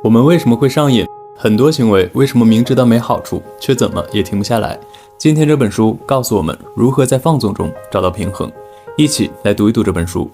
我们为什么会上瘾？很多行为为什么明知道没好处，却怎么也停不下来？今天这本书告诉我们如何在放纵中找到平衡，一起来读一读这本书。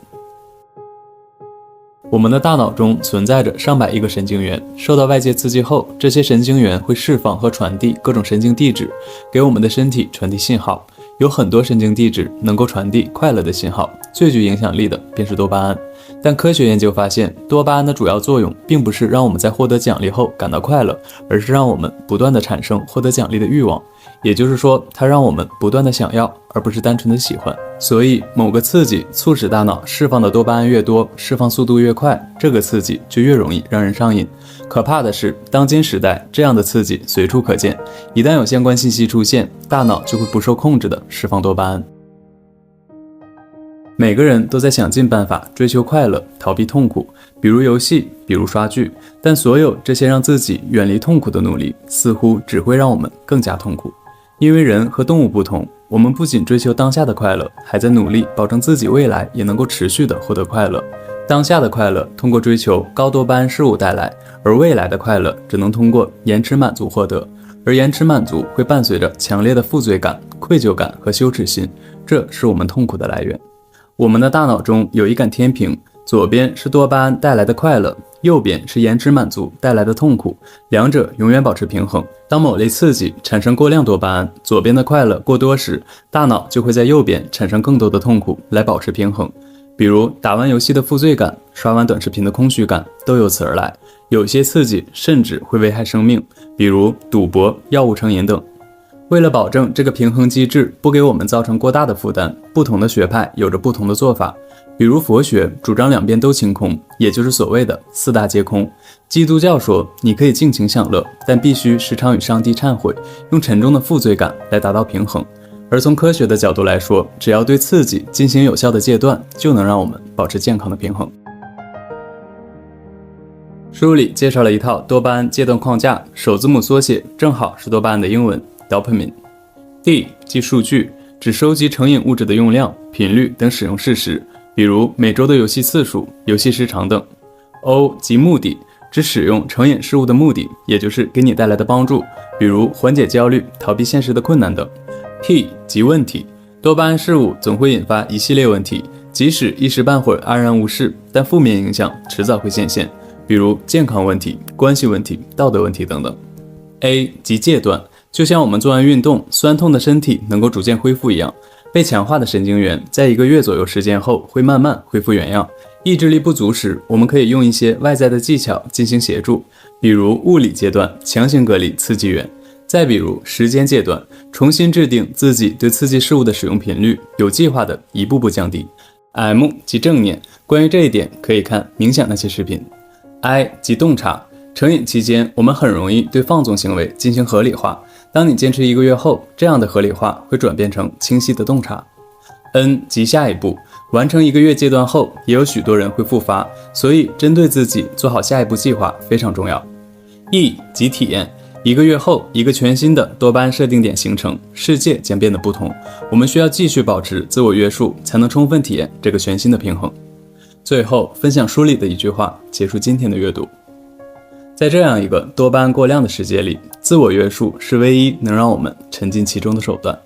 我们的大脑中存在着上百亿个神经元，受到外界刺激后，这些神经元会释放和传递各种神经递质，给我们的身体传递信号。有很多神经递质能够传递快乐的信号，最具影响力的便是多巴胺。但科学研究发现，多巴胺的主要作用并不是让我们在获得奖励后感到快乐，而是让我们不断地产生获得奖励的欲望。也就是说，它让我们不断地想要，而不是单纯的喜欢。所以，某个刺激促使大脑释放的多巴胺越多，释放速度越快，这个刺激就越容易让人上瘾。可怕的是，当今时代这样的刺激随处可见，一旦有相关信息出现，大脑就会不受控制地释放多巴胺。每个人都在想尽办法追求快乐，逃避痛苦，比如游戏，比如刷剧，但所有这些让自己远离痛苦的努力，似乎只会让我们更加痛苦。因为人和动物不同，我们不仅追求当下的快乐，还在努力保证自己未来也能够持续地获得快乐。当下的快乐通过追求高多巴胺事物带来，而未来的快乐只能通过延迟满足获得，而延迟满足会伴随着强烈的负罪感、愧疚感和羞耻心，这是我们痛苦的来源。我们的大脑中有一杆天平，左边是多巴胺带来的快乐，右边是延迟满足带来的痛苦，两者永远保持平衡。当某类刺激产生过量多巴胺，左边的快乐过多时，大脑就会在右边产生更多的痛苦来保持平衡。比如打完游戏的负罪感，刷完短视频的空虚感都由此而来。有些刺激甚至会危害生命，比如赌博、药物成瘾等。为了保证这个平衡机制不给我们造成过大的负担，不同的学派有着不同的做法。比如佛学主张两边都清空，也就是所谓的四大皆空。基督教说你可以尽情享乐，但必须时常与上帝忏悔，用沉重的负罪感来达到平衡。而从科学的角度来说，只要对刺激进行有效的戒断，就能让我们保持健康的平衡。书里介绍了一套多巴胺戒断框架，首字母缩写正好是多巴胺的英文 Dopamine。D 即数据，指收集成瘾物质的用量、频率等使用事实，比如每周的游戏次数、游戏时长等。O 即目的，指使用成瘾事物的目的，也就是给你带来的帮助，比如缓解焦虑、逃避现实的困难等。P 即问题，多巴胺事物总会引发一系列问题，即使一时半会儿安然无事，但负面影响迟早会显现，比如健康问题、关系问题、道德问题等等。A 即戒断，就像我们做完运动，酸痛的身体能够逐渐恢复一样，被强化的神经元在1个月左右时间后会慢慢恢复原样。意志力不足时，我们可以用一些外在的技巧进行协助，比如物理阶段，强行隔离刺激源。再比如时间阶段，重新制定自己对刺激事物的使用频率，有计划的一步步降低。M 即正念，关于这一点可以看冥想那些视频。I 即洞察，成瘾期间我们很容易对放纵行为进行合理化，当你坚持1个月后，这样的合理化会转变成清晰的洞察。N 即下一步，完成1个月戒断后，也有许多人会复发，所以针对自己做好下一步计划非常重要。E 即体验，1个月后，一个全新的多巴胺设定点形成，世界将变得不同。我们需要继续保持自我约束，才能充分体验这个全新的平衡。最后，分享书里的一句话，结束今天的阅读。在这样一个多巴胺过量的世界里，自我约束是唯一能让我们沉浸其中的手段。